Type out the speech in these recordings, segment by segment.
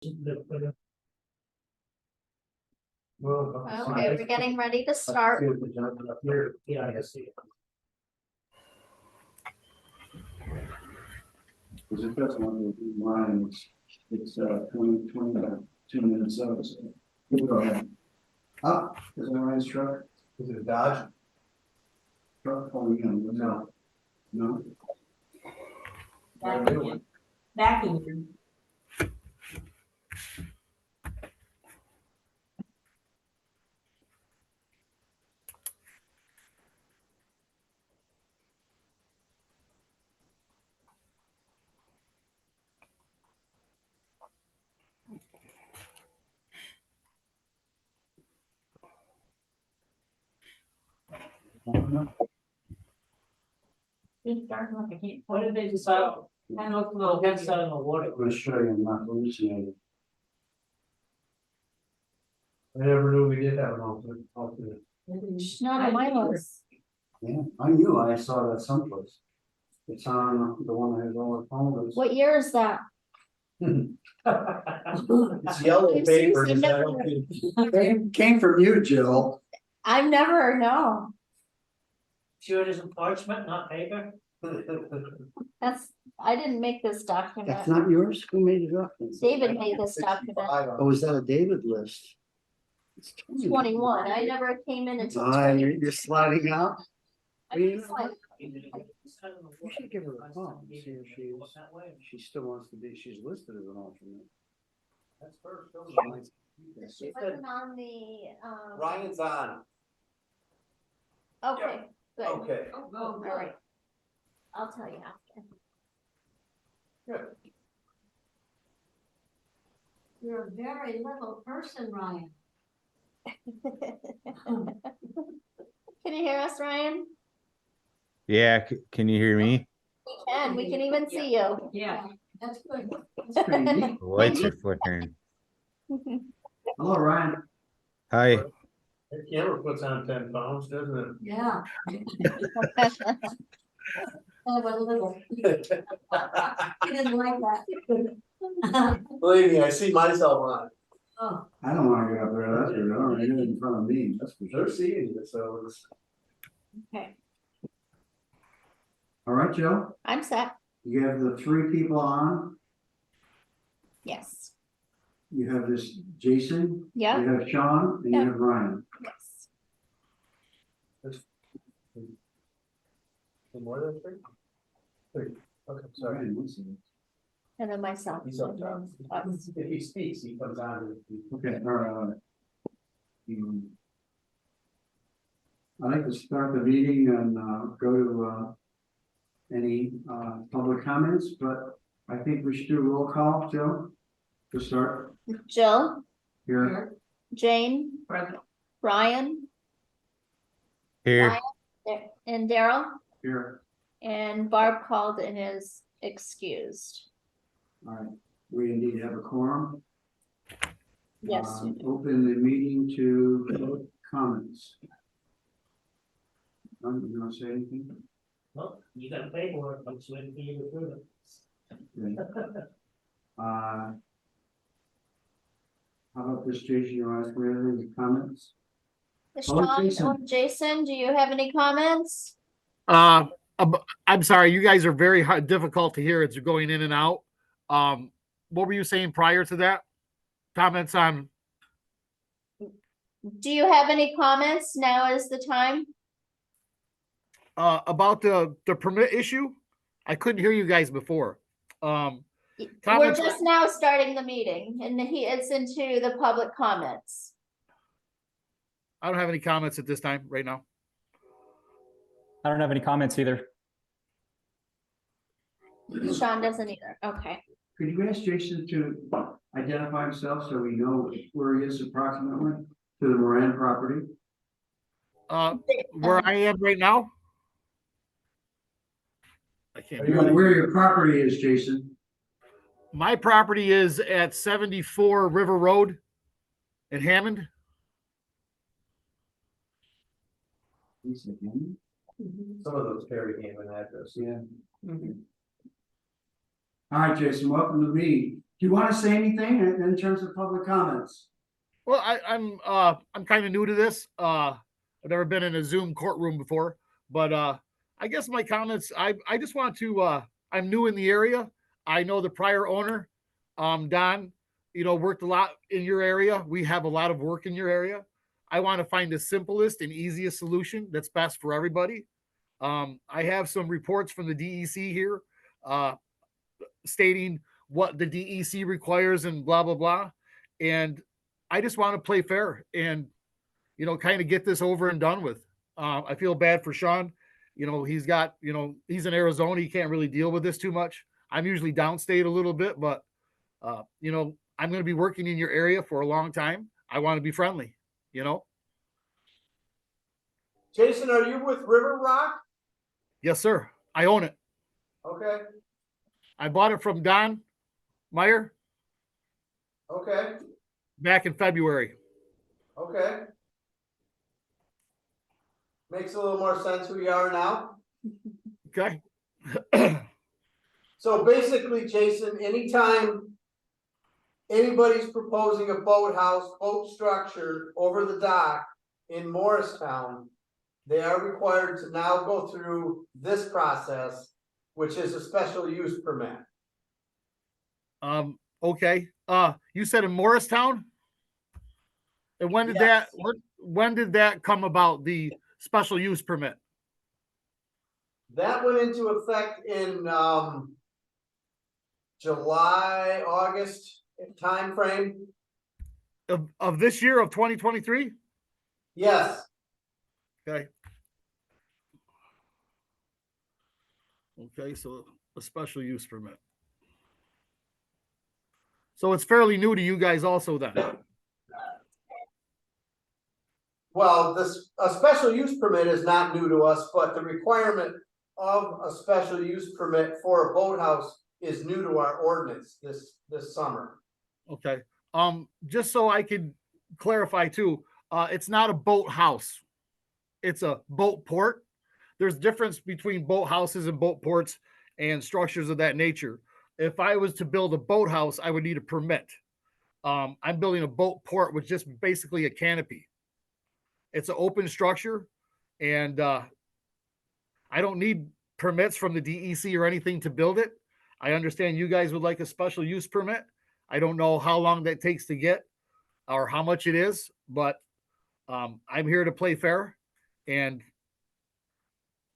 Okay, we're getting ready to start. Yeah, I see it. Because it doesn't want to be mine, it's 22 minutes out, so. Go ahead. Ah, is that Ryan's truck? Is it a Dodge? Truck calling in? No. No? Back in. What did they decide? I know, no, that's not in the water. I'm gonna show you, I'm not hallucinating. I never knew we did have an alternate. Not on my list. Yeah, I knew, I saw that someplace. It's on the one that has all the photos. What year is that? It's yellow I've paper. seriously is that never- okay? Came from you, Jill. I've never known. Sure it isn't parchment, not paper? I didn't make this document. That's not yours? Who made it up? David made this document. Oh, is that a David list? It's 21. I never came in until Ah, 20. you're sliding out? I just like, You should give her a call, see if she still wants to be, she's listed as an alternate. That's first. she wasn't on the, Ryan's on. okay, good. Okay. All right. I'll tell you after. Good. You're a very little person, Ryan. Can you hear us, Ryan? Yeah, can you hear me? We can. We can even see you. Yeah, that's good. That's pretty neat. The lights are flickering. Hello, Ryan. Hi. The camera puts on 10 pounds, doesn't it? Yeah. Oh, but a little. He didn't like that. Believe me, I see myself on. Oh, I don't wanna get up there, that's for sure, you're in front of me, that's for They're sure. seeing you, so it's. Okay, All right, Joe, I'm set. you have the 3 people on, Yes. you have this Jason. Yeah. You have Sean, and you Yeah. have Ryan. Yes. More than 3? 3. Okay, sorry. Ryan, what's it? And then myself. He's up and top. then us. If he speaks, he comes on. Okay, all right. I'd like to start the meeting and go to any public comments, but I think we should do a roll call, Joe, to start Jill, here. Jane, Brian, Here. and Daryl, Here, and Barb called and is excused. all right, we need to have a quorum. Yes. you do. Open the meeting to public comments. You want to say anything? Well, you got paperwork, I'm just waiting for you to approve it. Okay. How about this, Jason, you want to ask me any comments? Sean Jason. or Jason, do you have any comments? I'm sorry, you guys are very difficult to hear. It's going in and out. What were you saying prior to that? Comments on? Do you have any comments? Now is the time. About the permit issue? I couldn't hear you guys before. We're Comments- just now starting the meeting and it's into the public comments. I don't have any comments at this time, right now. I don't have any comments either. Sean doesn't either. Okay. Could you ask Jason to identify himself so we know where he is approximately to the Moran property? Where I am right now? I can't. Where your property is, Jason? My property is at 74 River Road in Hammond. Some of those carry name and address. Yeah. All right, Jason, welcome to me. you want to say anything in terms of public comments? Well, I'm kind of new to this. I've never been in a Zoom courtroom before, but I guess my comments. I just want to. I'm new in the area. I know the prior owner, Don. Worked a lot in your area. We have a lot of work in your area. I want to find the simplest and easiest solution that's best for everybody. I have some reports from the DEC here, stating what the DEC requires and blah blah blah, and I just want to play fair and, kind of get this over and done with. I feel bad for Sean. He's in Arizona. He can't really deal with this too much. I'm usually downstate a little bit, but, I'm going to be working in your area for a long time. I want to be friendly, Jason, are you with River Rock? Yes, sir. I own it. Okay, I bought it from Don Meyer okay, back in February. okay. Makes a little more sense who you are now. Okay. So basically, Jason, anytime anybody's proposing a boathouse, boat structure over the dock in Morristown, they are required to now go through this process, which is a special use permit. Okay. You said in Morristown? And when did Yes. when did that come about, the special use permit? That went into effect in July, August timeframe. Of this year of 2023? Yes, Okay. Okay, so a special use permit. So it's fairly new to you guys also then. well, a special use permit is not new to us, but the requirement of a special use permit for a boathouse is new to our ordinance this summer. Okay. Just so I could clarify too, it's not a boat house. It's a boat port. There's difference between boat houses and boat ports and structures of that nature. If I was to build a boathouse, I would need a permit. I'm building a boat port with just basically a canopy. It's an open structure, and I don't need permits from the DEC or anything to build it. I understand you guys would like a special use permit. I don't know how long that takes to get or how much it is, but I'm here to play fair, and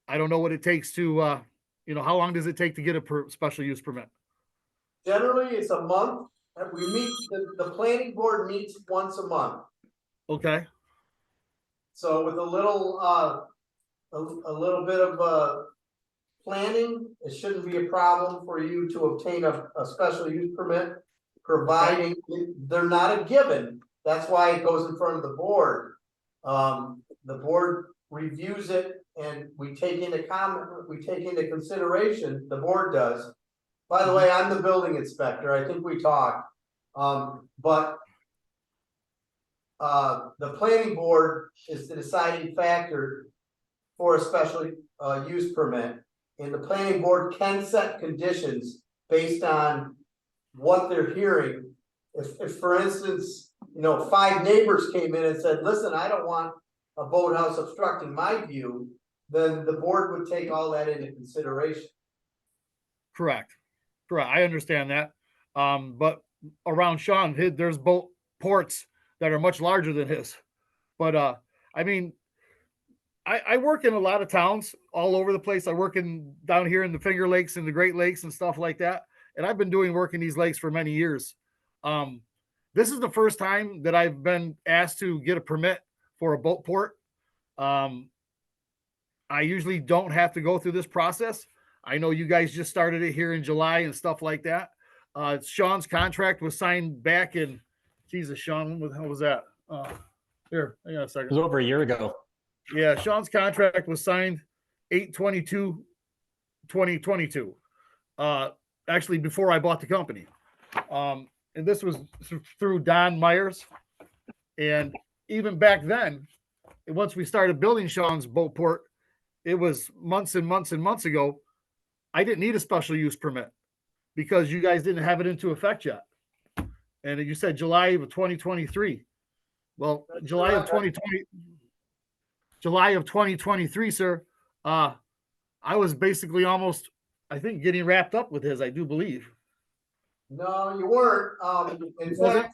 I don't know what it takes to, how long does it take to get a special use permit? Generally, it's a month. We meet, the planning board meets once a month. Okay. So with a little bit of planning, it shouldn't be a problem for you to obtain a special use permit, providing they're not a given. That's why it goes in front of the board. The board reviews it and we take into consideration, the board does. By the way, I'm the building inspector. I think we talked. But the planning board is the deciding factor for a special use permit. And the planning board can set conditions based on what they're hearing. If for instance, 5 neighbors came in and said, listen, I don't want a boathouse obstructing my view, then the board would take all that into consideration. Correct. I understand that. But around Sean, there's boat ports that are much larger than his. But I mean, I work in a lot of towns all over the place. I work down here in the Finger Lakes and the Great Lakes and stuff like that. And I've been doing work in these lakes for many years. This is the first time that I've been asked to get a permit for a boat port. I usually don't have to go through this process. I know you guys just started it here in July and stuff like that. Sean's contract was signed back in, Jesus, Sean, when the hell was that? Here, hang on a It second. was over a year ago. Yeah, Sean's contract was signed 8/22/2022. Actually, before I bought the company. And this was through Don Myers. And even back then, once we started building Sean's boat port, it was months and months and months ago. I didn't need a special use permit because you guys didn't have it into effect yet. And you said July of 2023. Well, That's July of correct. 2020, July of 2023, sir. I was basically almost, I think, getting wrapped up with his, I do believe. No, you weren't. In Was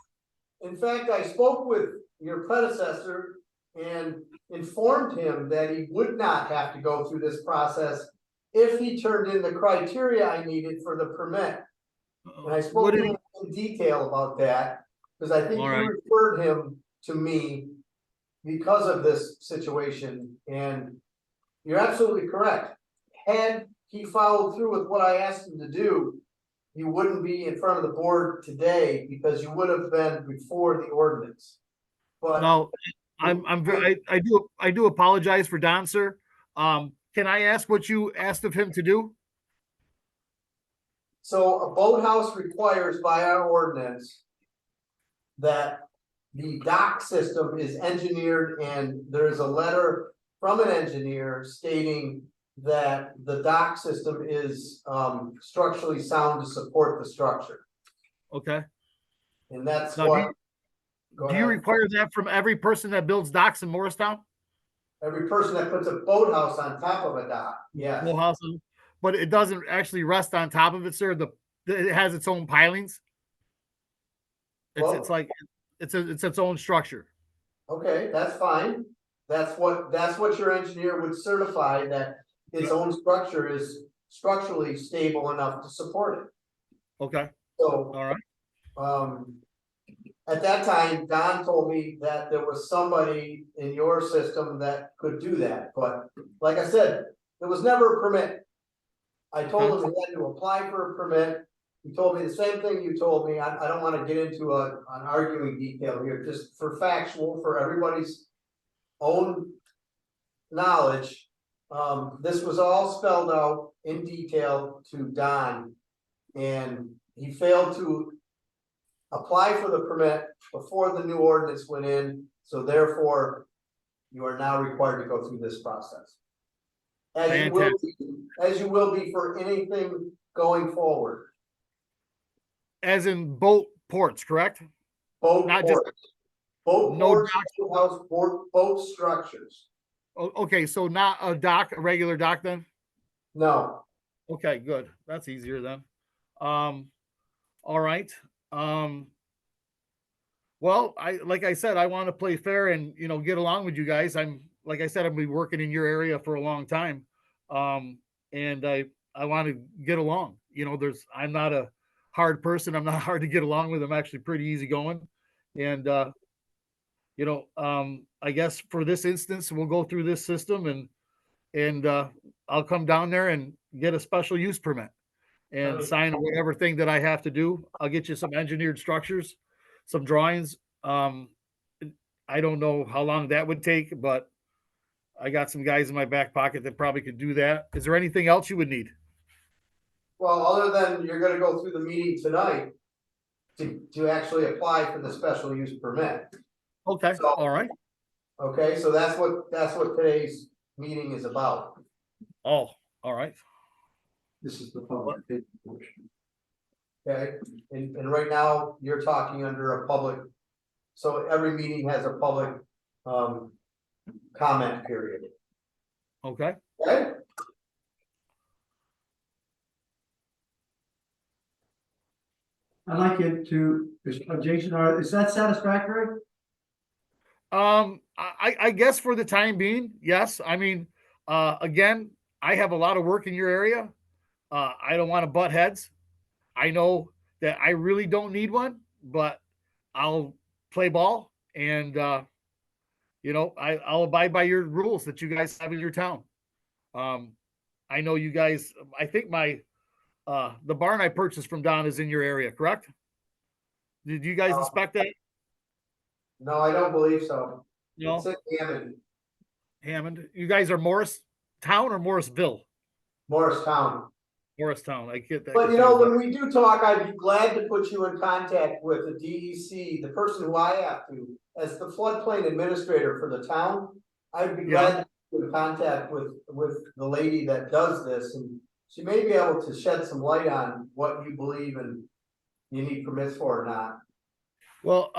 it? fact, I spoke with your predecessor and informed him that he would not have to go through this process if he turned in the criteria I needed for the permit. And I spoke What to did him in detail about that, because I think All you right. referred him to me because of this situation, and you're absolutely correct. Had he followed through with what I asked him to do, you wouldn't be in front of the board today because you would have been before the ordinance. But No, I do apologize for Don, sir. Can I ask what you asked of him to do? so a boathouse requires by our ordinance that the dock system is engineered and there is a letter from an engineer stating that the dock system is structurally sound to support the structure. Okay. And that's Now, do what. you- Go Do you ahead. require that from every person that builds docks in Morristown? Every person that puts a boathouse on top of a dock, yes. Whole house, but it doesn't actually rest on top of it, sir. It has its own pilings. It's Well- like it's its own structure. Okay, that's fine. That's what your engineer would certify, that its own structure is structurally stable enough to support it. Okay. So, All right. at that time, Don told me that there was somebody in your system that could do that, but like I said, there was never a permit. I told him he had to apply for a permit. He told me the same thing you told me. I don't wanna get into an arguing detail here, just for factual, for everybody's own knowledge. This was all spelled out in detail to Don. And he failed to apply for the permit before the new ordinance went in, so therefore you are now required to go through this process. As you will be for anything going forward. As in boat ports, correct? Boat Not just- ports. Boat no ports, boathouse, boat structures. Okay, so not a dock, a regular dock then? No, Okay, good. That's easier then. All right. Well, like I said, I want to play fair and get along with you guys. Like I said, I've been working in your area for a long time. And I want to get along. I'm not a hard person. I'm not hard to get along with. I'm actually pretty easygoing. And I guess for this instance, we'll go through this system and I'll come down there and get a special use permit and sign whatever thing that I have to do. I'll get you some engineered structures, some drawings. I don't know how long that would take, but I got some guys in my back pocket that probably could do that. Is there anything else you would need? well, other than you're gonna go through the meeting tonight. To actually apply for the special use permit. Okay, So- all right. Okay, so that's what today's meeting is about. Oh, all right. This is the public portion. Okay, and right now, you're talking under a public. So every meeting has a public comment period, Okay. okay? I'd like it to, Jason, is that satisfactory? I guess for the time being, yes. I mean, again, I have a lot of work in your area. I don't want to butt heads. I know that I really don't need one, but I'll play ball and I'll abide by your rules that you guys have in your town. I know you guys, I think the barn I purchased from Don is in your area, correct? Did you guys inspect that? No, I don't believe so. No, It's in Hammond, Hammond. You guys are Morristown or Morrisville? Morristown. Morristown. I get that. But when we do talk, I'd be glad to put you in contact with the DEC, the person who I have to, as the floodplain administrator for the town. I'd be glad to put you in contact with the lady that does this, and she may be able to shed some light on what you believe and you need permits for or not. Well,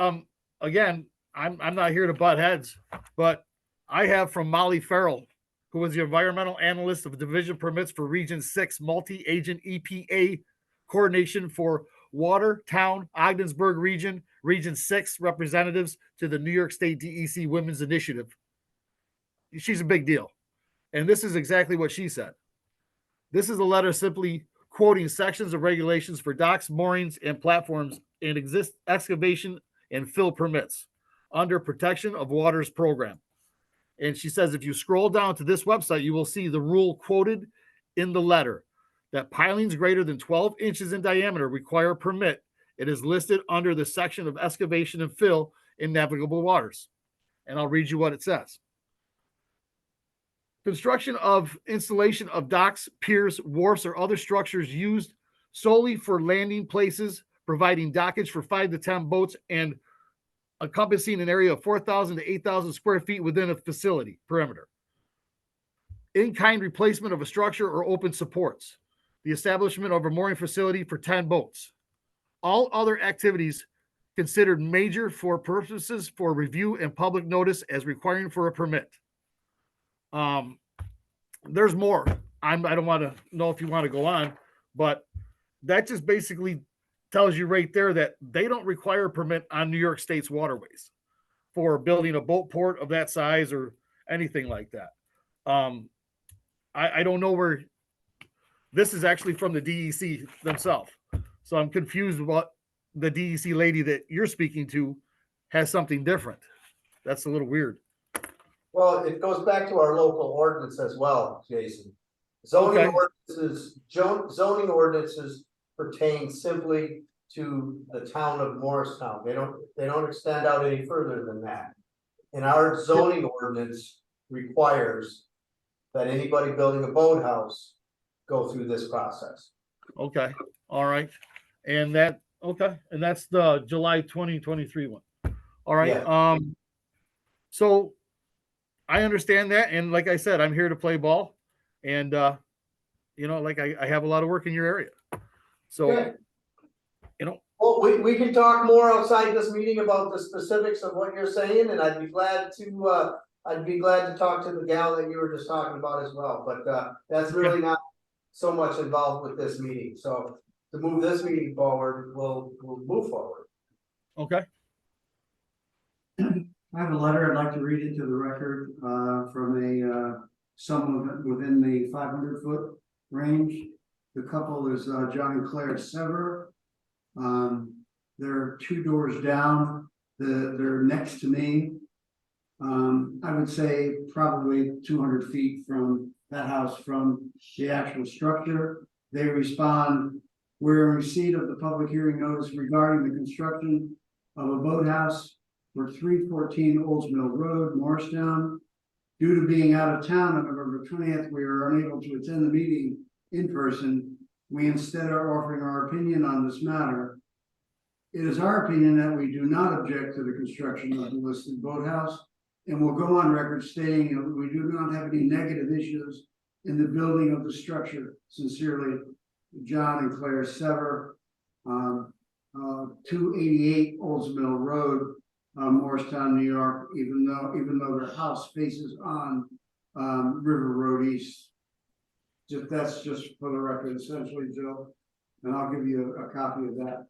again, I'm not here to butt heads, but I have from Molly Farrell, who was the environmental analyst of division permits for Region 6 multi-agent EPA coordination for Water, Town, Ogdensburg Region, Region 6 representatives to the New York State DEC Women's Initiative. She's a big deal. And this is exactly what she said. This is a letter simply quoting sections of regulations for docks, moorings, and platforms and exist excavation and fill permits under Protection of Waters program. And she says, if you scroll down to this website, you will see the rule quoted in the letter that pilings greater than 12 inches in diameter require a permit. It is listed under the section of excavation and fill in navigable waters. And I'll read you what it says. Construction of installation of docks, piers, wharfs, or other structures used solely for landing places, providing dockage for 5 to 10 boats and encompassing an area of 4,000 to 8,000 square feet within a facility perimeter. In-kind replacement of a structure or open supports. The establishment of a mooring facility for 10 boats. All other activities considered major for purposes for review and public notice as requiring for a permit. There's more. I don't want to know if you want to go on, but that just basically tells you right there that they don't require a permit on New York State's waterways for building a boat port of that size or anything like that. I don't know where this is actually from the DEC themselves. So I'm confused what the DEC lady that you're speaking to has something different. That's a little weird. Well, it goes back to our local ordinance as well, Jason. Zoning Okay. zoning ordinances pertain simply to the town of Morristown. They don't extend out any further than that. And our zoning ordinance requires that anybody building a boathouse go through this process. Okay. All right. And that's the July 2023 one. All right. Yeah. So I understand that. And like I said, I'm here to play ball. And, like I have a lot of work in your area. So, Good. Well, we can talk more outside this meeting about the specifics of what you're saying, and I'd be glad to talk to the gal that you were just talking about as well, but that's really not so much involved with this meeting, so to move this meeting forward, we'll move forward. okay. I have a letter I'd like to read into the record, from someone within the 500-foot range. The couple is, John and Claire Sever. They're 2 doors down. They're next to me. I would say probably 200 feet from that house from the actual structure. They respond, we're in receipt of the public hearing notice regarding the construction of a boathouse for 314 Olds Mill Road, Morristown. Due to being out of town on November 20th, we are unable to attend the meeting in person. We instead are offering our opinion on this matter. It is our opinion that we do not object to the construction of the listed boathouse, and will go on record stating that we do not have any negative issues in the building of the structure. Sincerely, John and Claire Sever, 288 Olds Mill Road, Morristown, New York, even though their house faces on River Road East. That's just for the record, essentially, Joe. And I'll give you a copy of that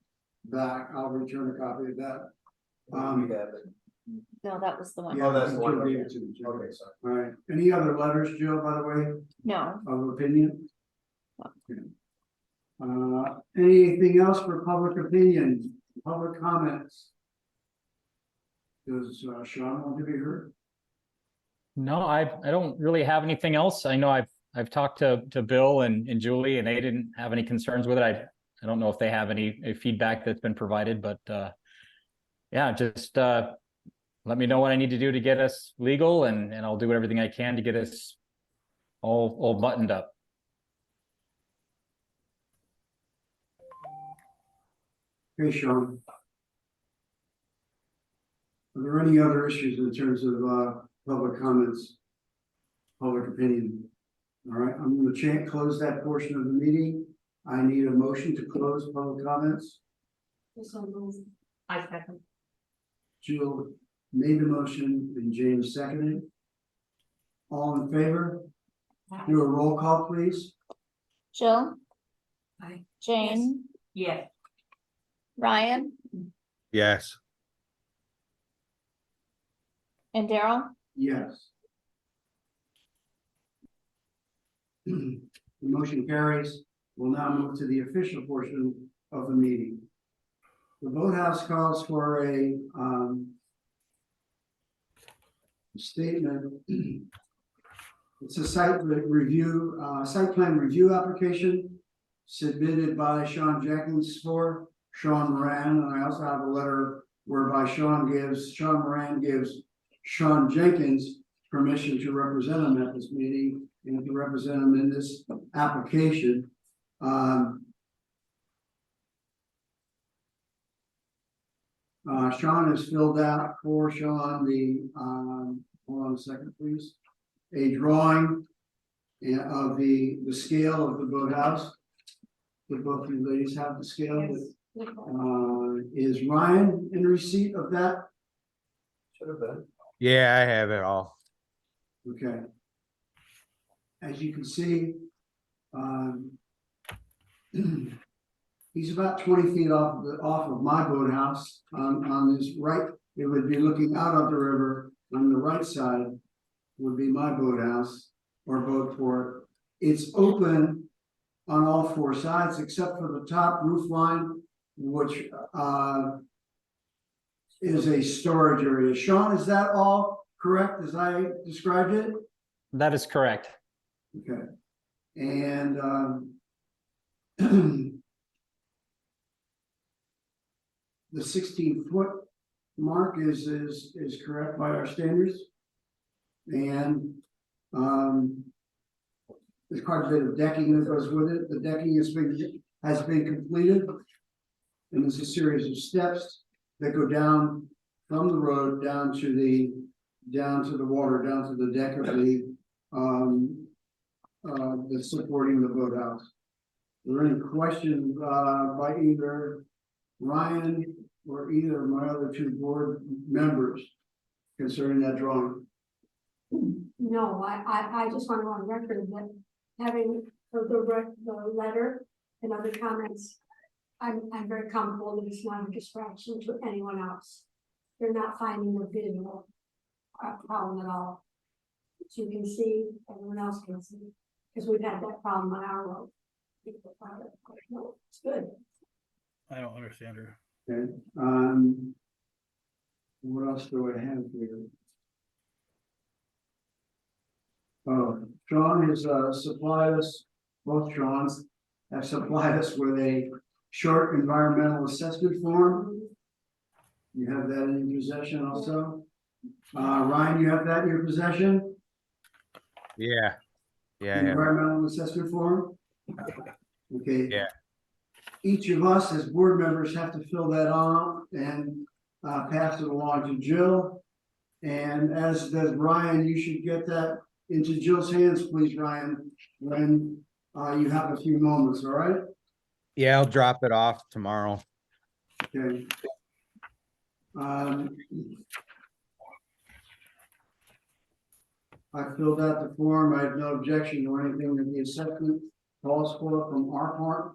back. I'll return a copy of that. No, that was the one. Oh, that's the one. Joe gave it to me, Joe. Okay, sorry. All right. Any other letters, Joe, by the way, No, of opinion? Anything else for public opinion, public comments? Does Sean want to be heard? No, I don't really have anything else. I know I've talked to Bill and Julie, and they didn't have any concerns with it. I don't know if they have any feedback that's been provided, but yeah, just let me know what I need to do to get us legal, and I'll do everything I can to get us all buttoned up. Hey, Sean. Are there any other issues in terms of public comments, public opinion? All right, I'm going to close that portion of the meeting. I need a motion to close public comments. So move. I second. Jill made the motion and James seconded. All in favor? Do a roll call, please. Jill? Aye. Jane? Yes. Ryan? Yes. And Daryl? Yes. The motion carries. We'll now move to the official portion of the meeting. The boathouse calls for a statement. It's a site review, site plan review application submitted by Sean Jenkins for Sean Moran, and I also have a letter whereby Sean Moran gives Sean Jenkins permission to represent him at this meeting and to represent him in this application. Sean has filled out for Sean the, hold on a second, please, a drawing of the scale of the boathouse. Would both of you ladies have the scale? Is Ryan in receipt of that? Should have been. Yeah, I have it all. Okay. As you can see, he's about 20 feet off of my boathouse on this right. It would be looking out of the river. On the right side would be my boathouse or boat port. It's open on all four sides except for the top roof line, which is a storage area. Sean, is that all correct as I described it? That is correct. Okay. And the 16-foot mark is correct by our standards. And there's quite a bit of decking that goes with it. The decking has been completed. And there's a series of steps that go down from the road down to the water, down to the deck of that's supporting the boathouse. Are there any questions by either Ryan or either of my other two board members concerning that drawing? No, I just want to go on record that having the letter and other comments, I'm very comfortable that it's not a distraction to anyone else. They're not finding the visual problem at all. As you can see, everyone else can see, because we've had that problem on our road. No, it's good. I don't understand her. Okay, what else do I have here? Oh, Sean has supplied us, both Sean's have supplied us with a short environmental assessment form. You have that in your possession also. Ryan, you have that in your possession? Yeah. Yeah, I The have it. environmental assessment form? Okay. Yeah. Each of us as board members have to fill that on and pass it along to Jill. And as does Ryan, you should get that into Jill's hands, please, Ryan, when you have a few moments, all right? Yeah, I'll drop it off tomorrow. Okay. I filled out the form. I have no objection to anything that the assessment calls for from our part.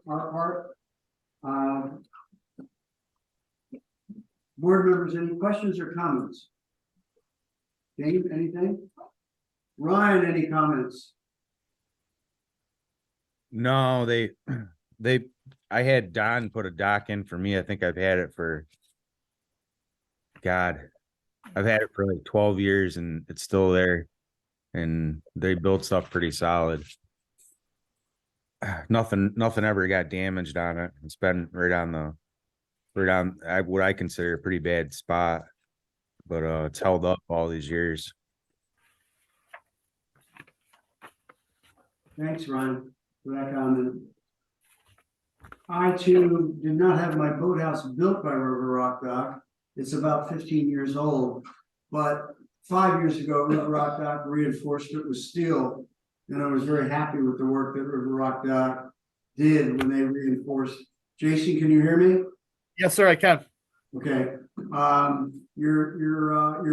Board members, any questions or comments? Dave, anything? Ryan, any comments? No, I had Don put a dock in for me. I think I've had it for, God, I've had it for like 12 years and it's still there. And they built stuff pretty solid. Nothing ever got damaged on it. It's been right on what I consider a pretty bad spot, but it's held up all these years. Thanks, Ryan, for that comment. I too did not have my boathouse built by River Rock Dock. It's about 15 years old, but 5 years ago, River Rock Dock reinforced it with steel. And I was very happy with the work that River Rock Dock did when they reinforced. Jason, can you hear me? Yes, sir, I can. Okay, your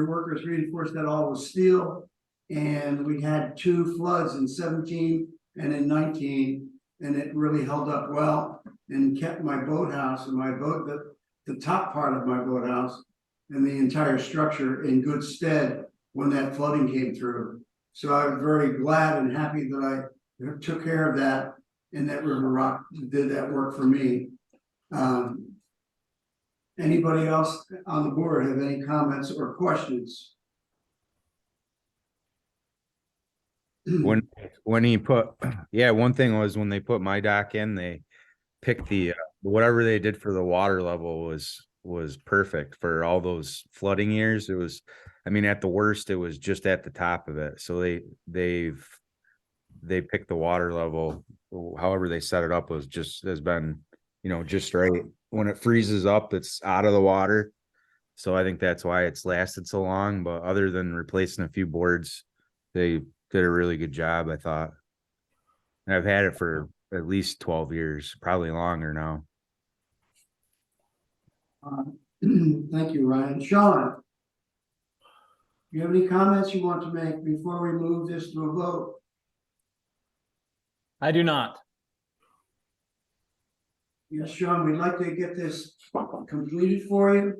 workers reinforced that all with steel. And we had 2 floods in 17 and in 19, and it really held up well and kept my boathouse and my boat, the top part of my boathouse and the entire structure in good stead when that flooding came through. So I was very glad and happy that I took care of that, and that River Rock did that work for me. Anybody else on the board have any comments or questions? When he put, yeah, one thing was when they put my dock in, they picked the, whatever they did for the water level was perfect for all those flooding years. It was, I mean, at the worst, it was just at the top of it. So they picked the water level, however they set it up has been, just right. When it freezes up, it's out of the water. So I think that's why it's lasted so long. But other than replacing a few boards, they did a really good job, I thought. And I've had it for at least 12 years, probably longer now. Thank you, Ryan. Sean, you have any comments you want to make before we move this to a vote? I do not. Yes, Sean, we'd like to get this completed for you.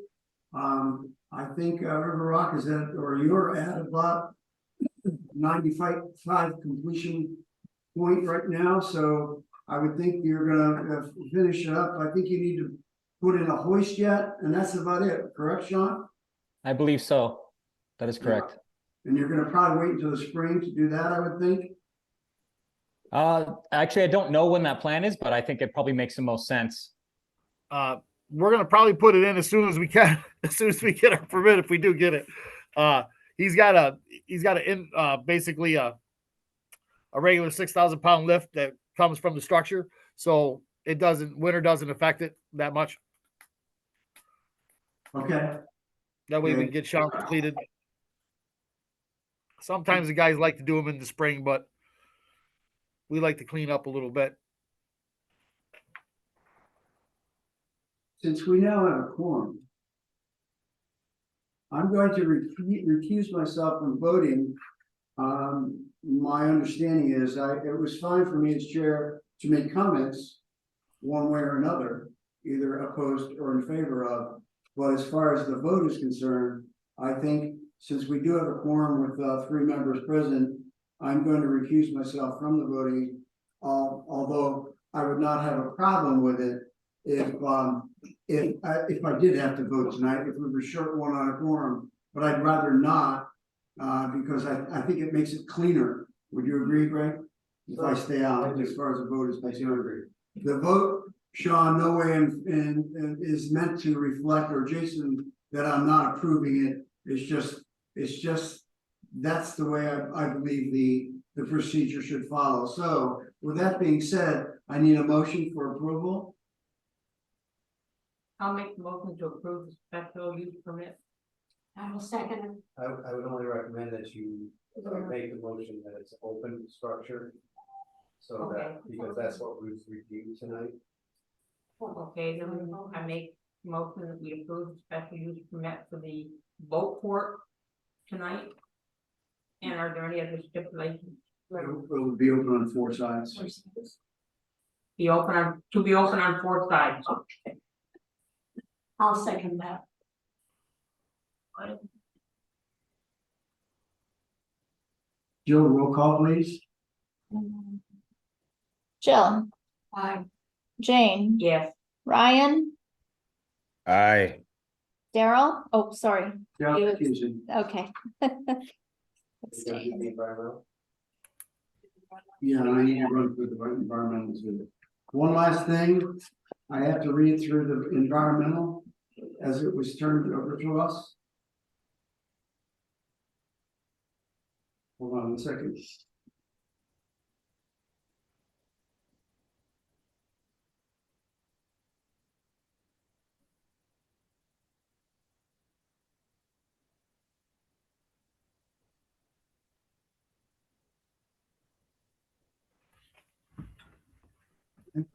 I think River Rock is at, or you're at about 95 completion point right now, so I would think you're gonna finish it up. I think you need to put in a hoist yet, and that's about it, correct, Sean? I believe so. That is correct. And you're gonna probably wait until the spring to do that, I would think. Actually, I don't know when that plan is, but I think it probably makes the most sense. We're gonna probably put it in as soon as we can, as soon as we get our permit, if we do get it. He's got basically a regular 6,000 pound lift that comes from the structure, so winter doesn't affect it that much. Okay. That way we can get Sean completed. Sometimes the guys like to do them in the spring, but we like to clean up a little bit. Since we now have a quorum, I'm going to recuse myself from voting. My understanding is it was fine for me as chair to make comments one way or another, either opposed or in favor of. But as far as the vote is concerned, I think since we do have a quorum with 3 members present, I'm going to recuse myself from the voting. Although I would not have a problem with it if I did have to vote tonight, if we were short one on a quorum, but I'd rather not, because I think it makes it cleaner. Would you agree, Greg? If I stay out as far as the vote is concerned. The vote, Sean, no way and is meant to reflect, or Jason, that I'm not approving it. It's just that's the way I believe the procedure should follow. So with that being said, I need a motion for approval. I'll make the motion to approve the special use permit. I will second it. I would only recommend that you make the motion that it's open structure. So that, because that's what we've reviewed tonight. Okay, then I make the motion that we approve the special use permit for the boat port tonight. And are there any other stipulations? It will be open on 4 sides. Be open on 4 sides. I'll second that. Jill, roll call, please. Jill, Aye. Jane, Yes. Ryan, Aye. Daryl. Oh, sorry. Yeah, You- accusing. Okay. Is that the environmental? Yeah, I need to run through the environmental too. One last thing, I have to read through the environmental as it was turned over to us. Hold on a second.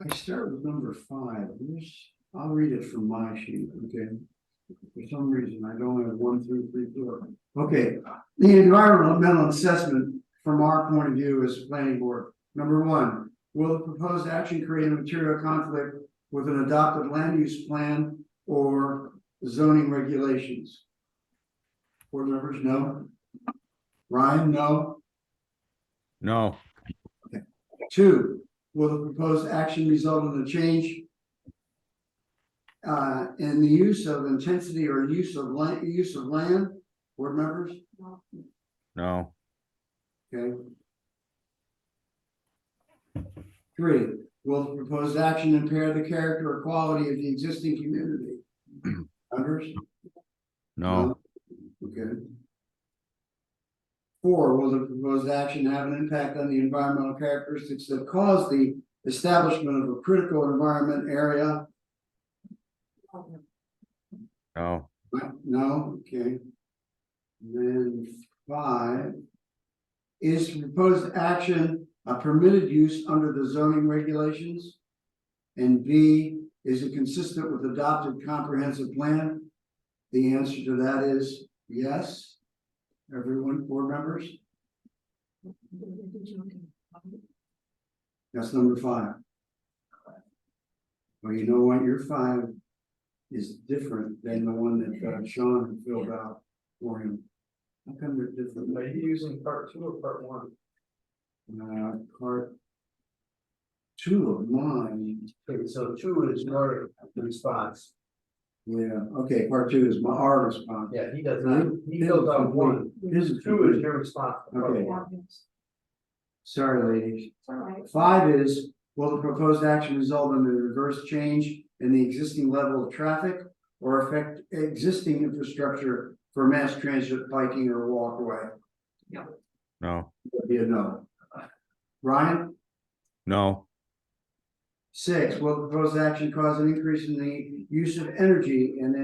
I start with number 5. I'll read it from my sheet, okay? For some reason, I don't have 1, 2, 3, 4. Okay, the environmental assessment from our point of view as a planning board. Number 1, will the proposed action create a material conflict with an adopted land use plan or zoning regulations? Board members, no. Ryan, no. No, 2, will the proposed action result in a change in the use of intensity or use of land? Board members, no, okay. 3, will the proposed action impair the character or quality of the existing community? Members? no, Okay. 4, will the proposed action have an impact on the environmental characteristics that cause the establishment of a critical environment area? no, No, okay. And then 5, is the proposed action a permitted use under the zoning regulations? And B, is it consistent with adopted comprehensive plan? The answer to that is yes. Everyone, board members? That's number 5. Well, you know what, your 5 is different than the one that Sean filled out for him. How come they're different? Are you using part 2 or part 1? Part 2 of mine, Okay, so 2 is your response. yeah, okay, part 2 is our response. Yeah, he does not, he fills out 1. This is 2 is your response. to part Okay. 1. Sorry, ladies. It's all right. 5 is, will the proposed action result in a reverse change in the existing level of traffic or affect existing infrastructure for mass transit, biking, or walkway? no, Would be a no. Ryan? no, 6, will the proposed action cause an increase in the use of energy and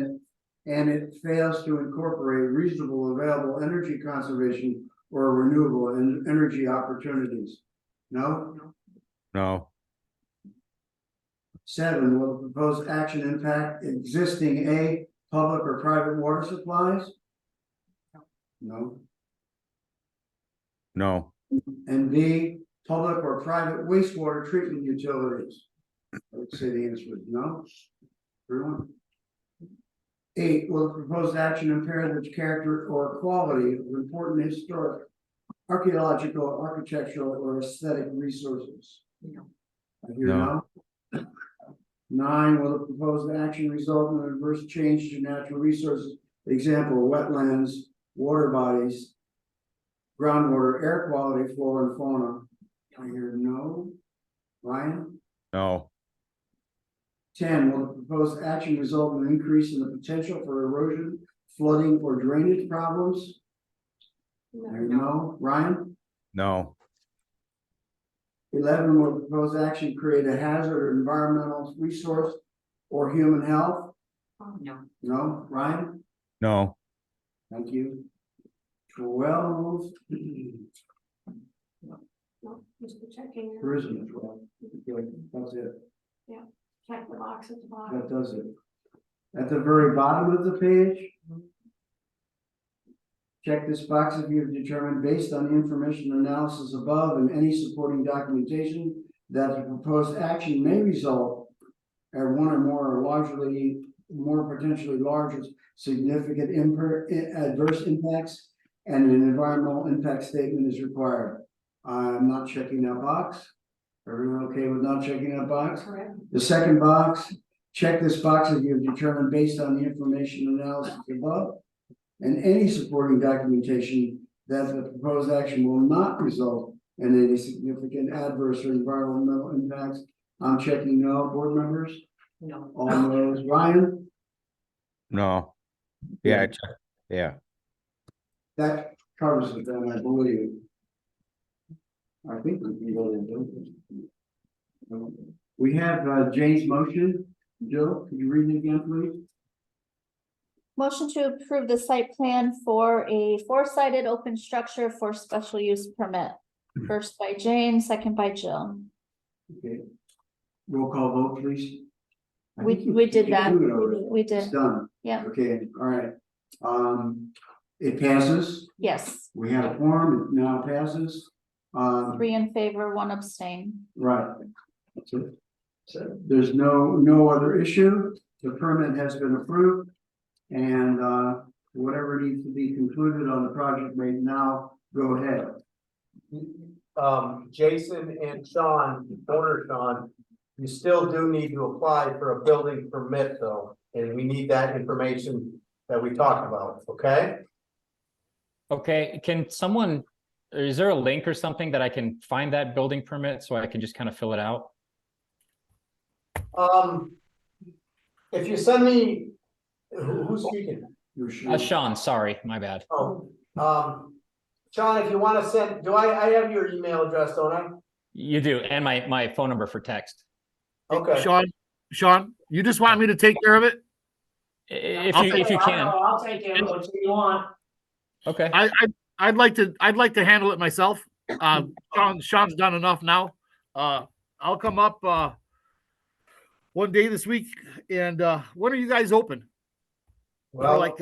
it fails to incorporate reasonable available energy conservation or renewable energy opportunities? No? no, 7, will the proposed action impact existing A, public or private water supplies? No. no, And B, public or private wastewater treatment utilities? I would say the answer is no. Everyone? 8, will the proposed action impair the character or quality of important historic, archaeological, architectural, or aesthetic resources? No. I hear no. 9, will the proposed action result in a adverse change to natural resources? Example, wetlands, water bodies, groundwater, air quality, flora and fauna? I hear no. Ryan? no, 10, will the proposed action result in an increase in the potential for erosion, flooding, or drainage problems? I hear no. Ryan? no, 11, will the proposed action create a hazard or environmental resource or human health? No. No. Ryan? no, Thank you. 12. No, just checking. There isn't a 12. Okay, that's it. Check the box at the bottom. That does it. At the very bottom of the page. Check this box if you have determined based on the information analysis above and any supporting documentation that the proposed action may result at one or more largely more potentially larger significant adverse impacts and an environmental impact statement is required. I'm not checking that box. Everyone okay with not checking that box? Correct. The second box, check this box if you have determined based on the information analysis above and any supporting documentation that the proposed action will not result in any significant adverse or environmental impacts. I'm checking no. Board members? No. All those. Ryan? no. Yeah, I checked. Yeah, That covers it then, I believe. I think we can go into it. We have Jane's motion. Jill, can you read it again, please? Motion to approve the site plan for a 4-sided open structure for special use permit. First by Jane, second by Jill. Okay. Roll call vote, please. I We think did can that. do it already. We It's did. done. Yeah, Okay, all right. It passes. yes, We have a quorum, it now passes. 3 in favor, 1 abstain. Right. That's it. So there's no other issue. The permit has been approved. And, whatever needs to be concluded on the project right now, go ahead. Jason and Sean, owner Sean, you still do need to apply for a building permit though, and we need that information that we talked about, okay? Okay, can someone, is there a link or something that I can find that building permit so I can just kind of fill it out? If you send me, who's speaking? You should. Sean, sorry, my bad. Oh, Sean, if you wanna send, I have your email address, don't I? You do, and my phone number for text. Okay. Sean, you just want me to take care of it? If you can. I'll take it, what you want. Okay. I'd like to handle it myself. Sean's done enough now. I'll come up one day this week. And when are you guys open? Well, like,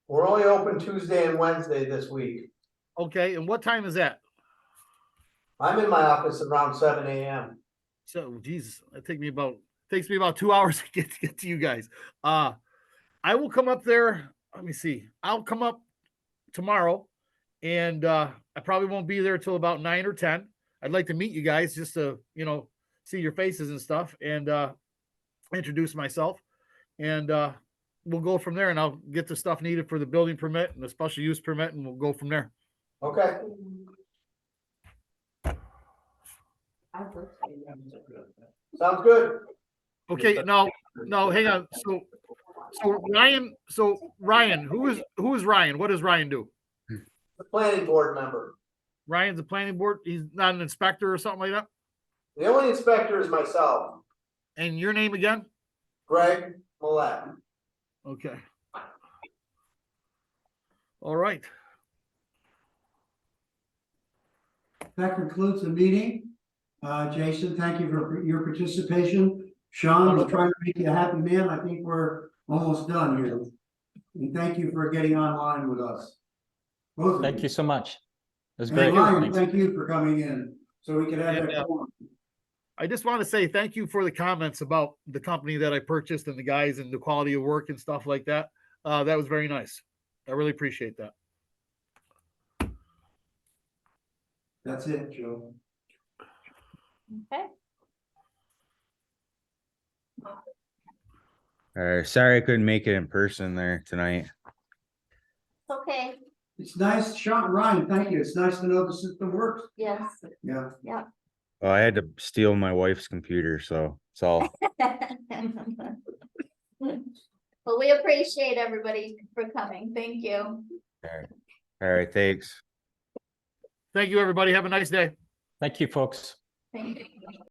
we're only open Tuesday and Wednesday this week. Okay, and what time is that? I'm in my office around 7 AM. So, Jesus, it takes me about 2 hours to get to you guys. I will come up there. Let me see. I'll come up tomorrow, and I probably won't be there till about 9 or 10. I'd like to meet you guys just to, see your faces and stuff, and introduce myself, and we'll go from there. And I'll get the stuff needed for the building permit and the special use permit, and we'll go from there. Okay. Sounds good. Okay, now, hang on. So Ryan, who is Ryan? What does Ryan do? The planning board member. Ryan's a planning board. He's not an inspector or something like that. The only inspector is myself, And your name again? Greg Millette. Okay. All right. That concludes the meeting. Jason, thank you for your participation. Sean was trying to make you a happy man. I think we're almost done here. And thank you for getting online with us. Both of Thank you so much. It was And great. Ryan, Thanks. thank you for coming in, so we could have And, that forum. I just want to say thank you for the comments about the company that I purchased and the guys and the quality of work and stuff like that. That was very nice. I really appreciate that. That's it, Joe. Okay, Sorry I couldn't make it in person there tonight. it's okay, It's nice, Sean, Ryan, thank you. It's nice to know the system works. yes. Yeah. Oh, I had to steal my wife's computer, so it's all. Well, we appreciate everybody for coming. Thank you. All right, thanks. Thank you, everybody. Have a nice day. Thank you, folks. Thank you.